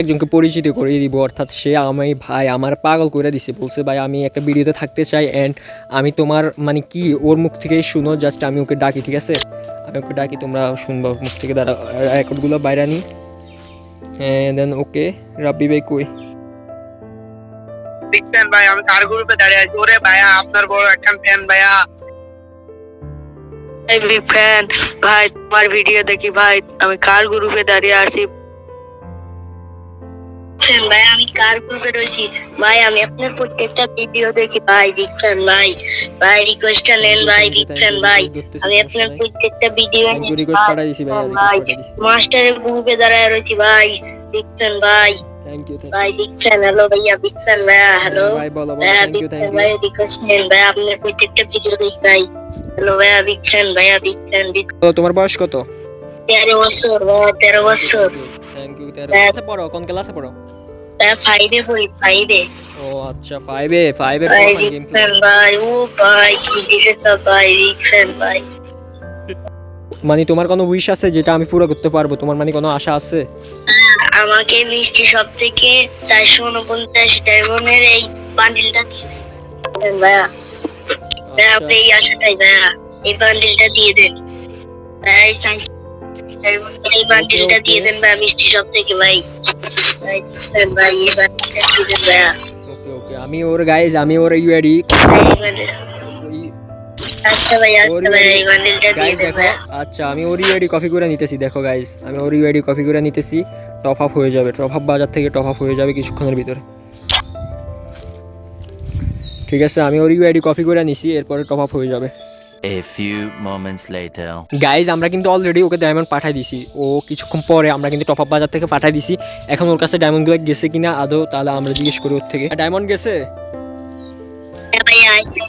একজনকে পরিচিত করিয়ে দিব, অর্থাৎ সে আমি ভাই আমার পাগল করে দিছে, বলছে ভাই আমি একটা ভিডিওতে থাকতে চাই অ্যান্ড আমি তোমার মানে কি ওর মুখ থেকেই শুনো, জাস্ট আমি ওকে ডাকি, ঠিক আছে আমি ওকে ডাকি, তোমরা শুনবা ওর মুখ থেকে, দাঁড়া রেকর্ডগুলো বাইরে আনি। হ্যাঁ দেন ওকে রাব্বি ভাই কই বিগ ফ্যান ভাই, আমি কার গ্রুপে দাঁড়িয়ে আছি। ওরে ভাইয়া আপনার বড় একটা ফ্যান ভাইয়া। বিগ ফ্যান ভাই, তোমার ভিডিও দেখি ভাই, আমি কার গ্রুপে দাঁড়িয়ে আছি ভাই, আমি কার গ্রুপে রয়েছি ভাই, আমি আপনার প্রত্যেকটা ভিডিও দেখি ভাই। বিগ ফ্যান ভাই, ভাই রিকোয়েস্টটা নেন ভাই। বিগ ফ্যান ভাই, আমি আপনার প্রত্যেকটা ভিডিও রিকোয়েস্ট পাঠাই দিছি ভাই, ভাই মাস্টারের গ্রুপে দাঁড়ায় রয়েছি ভাই। বিগ ফ্যান ভাই, থ্যাংক ইউ ভাই বিগ ফ্যান। হ্যালো ভাইয়া বিগ ফ্যান ভাইয়া, হ্যালো ভাই বলো বলো, ভাইয়া থ্যাংক বিগ ইউ ফ্যান ভাই, রিকোয়েস্ট নেন ভাই, আপনার প্রত্যেকটা ভিডিও দেখি ভাই। হ্যালো ভাইয়া বিগ ফ্যান ভাইয়া, বিগ ফ্যান। তো তোমার বয়স কত? 13 বছর ভাইয়া, 13 বছর। Thank you. 13 পড়ো, কোন ক্লাসে পড়ো? 5 এ পড়ি, 5 এ। ও আচ্ছা 5 এ পড়ো, গেম ফ্যান ভাই, ও ভাই কি দিয়েছো ভাই, বিগ ফ্যান ভাই। মানে তোমার কোনো উইশ আছে যেটা আমি পুরো করতে পারবো? তোমার মানে কোনো আশা আছে? আমাকে মিষ্টি সব থেকে 449 ডায়মন্ডের এই বান্ডিলটা দিয়ে দেন ভাইয়া। ভাইয়া আপনি এই আশাটাই ভাইয়া, এই বান্ডিলটা দিয়ে দেন ভাই। এই বান্ডিলটা দিয়ে দেন ভাই, মিষ্টি সব থেকে ভাই। ভাই ভাই এই বান্ডিলটা দিয়ে দেন ভাইয়া। ওকে ওকে, আমি ওর গাইজ, আমি ওর ইউআইডি আচ্ছা ভাই, আচ্ছা ভাই এই বান্ডিলটা দিয়ে দেন ভাইয়া। আচ্ছা আমি ওর ইউআইডি কপি করে নিতেছি, দেখো গাইজ আমি ওর ইউআইডি কপি করে নিতেছি। টপ আপ হয়ে যাবে, টপ আপ বাজার থেকে টপ আপ হয়ে যাবে কিছুক্ষণের ভিতরে, ঠিক আছে আমি ওর ইউআইডি কপি করে নিছি, এরপরে টপ আপ হয়ে যাবে। A few moments later. Guys আমরা কিন্তু অলরেডি ওকে ডায়মন্ড পাঠাই দিছি, ও কিছুক্ষণ পরে আমরা কিন্তু টপ আপ বাজার থেকে পাঠাই দিছি। এখন ওর কাছে ডায়মন্ডগুলো গেছে কিনা আদৌ, তাহলে আমরা জিজ্ঞেস করি ওর থেকে। ডায়মন্ড গেছে ভাইয়া, আইসে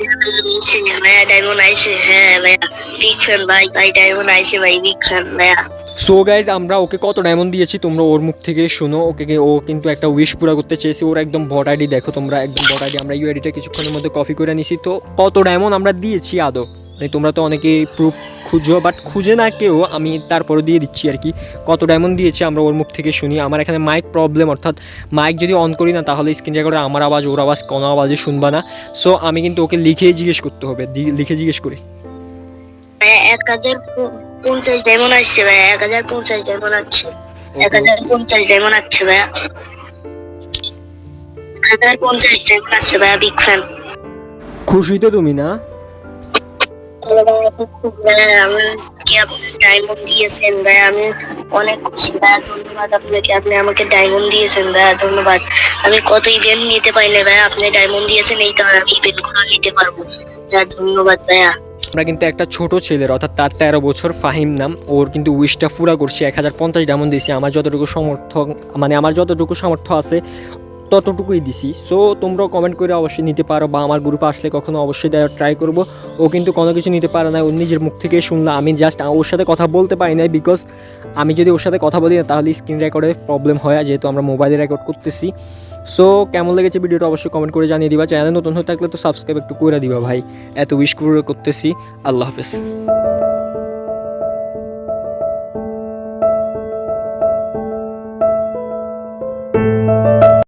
ভাইয়া, ডায়মন্ড আইসে। হ্যাঁ ভাইয়া বিগ ফ্যান ভাই, ভাই ডায়মন্ড আইসে ভাই, বিগ ফ্যান ভাইয়া। সো গাইজ আমরা ওকে কত ডায়মন্ড দিয়েছি তোমরা ওর মুখ থেকে শুনো। ও কিন্তু একটা উইশ পুরো করতে চেয়েছে, ওর একদম ভোট আইডি দেখো তোমরা, একদম ভোট আইডি আমরা ইউআইডিটা কিছুক্ষণের মধ্যে কপি করে নিছি। তো কত ডায়মন্ড আমরা দিয়েছি আদৌ, মানে তোমরা তো অনেকেই প্রুফ খুঁজো, বাট খুঁজে না কেউ, আমি তারপরে দিয়ে দিচ্ছি আর কি। কত ডায়মন্ড দিয়েছি আমরা ওর মুখ থেকে শুনি। আমার এখানে মাইক প্রবলেম, অর্থাৎ মাইক যদি অন করি না তাহলে স্ক্রিন রেকর্ডে আমার আওয়াজ ওর আওয়াজ কোনো আওয়াজে শুনবা না। সো আমি কিন্তু ওকে লিখেই জিজ্ঞেস করতে হবে, লিখে জিজ্ঞেস করি। 1050 ডায়মন্ড আসছে ভাইয়া, 1050 ডায়মন্ড আছে, 1050 ডায়মন্ড আছে ভাইয়া, 1050 ডায়মন্ড আছে ভাইয়া। Big fan. খুশি তো তুমি না? আমাকে আপনি ডায়মন্ড দিয়েছেন ভাইয়া, আমি অনেক খুশি ভাইয়া, ধন্যবাদ আপনাকে, আপনি আমাকে ডায়মন্ড দিয়েছেন ভাইয়া, ধন্যবাদ। আমি কত ইভেন্ট নিতে পারি না ভাইয়া, আপনি ডায়মন্ড দিয়েছেন, এই তো আমি ইভেন্ট গুলো নিতে পারবো ভাইয়া, ধন্যবাদ ভাইয়া। আমরা কিন্তু একটা ছোট ছেলের, অর্থাৎ তার 13 বছর, ফাহিম নাম, ওর কিন্তু উইশটা পুরা করছি, 1050 ডায়মন্ড দিয়েছি। আমার যতটুকু সামর্থ্য আছে ততটুকুই দিছি। সো তোমরাও কমেন্ট করে অবশ্যই নিতে পারো, বা আমার গ্রুপে আসলে কখনো অবশ্যই দেওয়ার ট্রাই করব। ও কিন্তু কোনো কিছু নিতে পারে না, ওর নিজের মুখ থেকে শুনলাম। আমি জাস্ট ওর সাথে কথা বলতে পারি না, বিকজ আমি যদি ওর সাথে কথা বলি না তাহলে স্ক্রিন রেকর্ডে প্রবলেম হয়, যেহেতু আমরা মোবাইলে রেকর্ড করতেছি। সো কেমন লেগেছে ভিডিওটা অবশ্যই কমেন্ট করে জানিয়ে দিবা। চ্যানেলে নতুন হয়ে থাকলে তো সাবস্ক্রাইব একটু করে দিবা ভাই, এত উইশ করে করতেছি। আল্লাহ হাফেজ।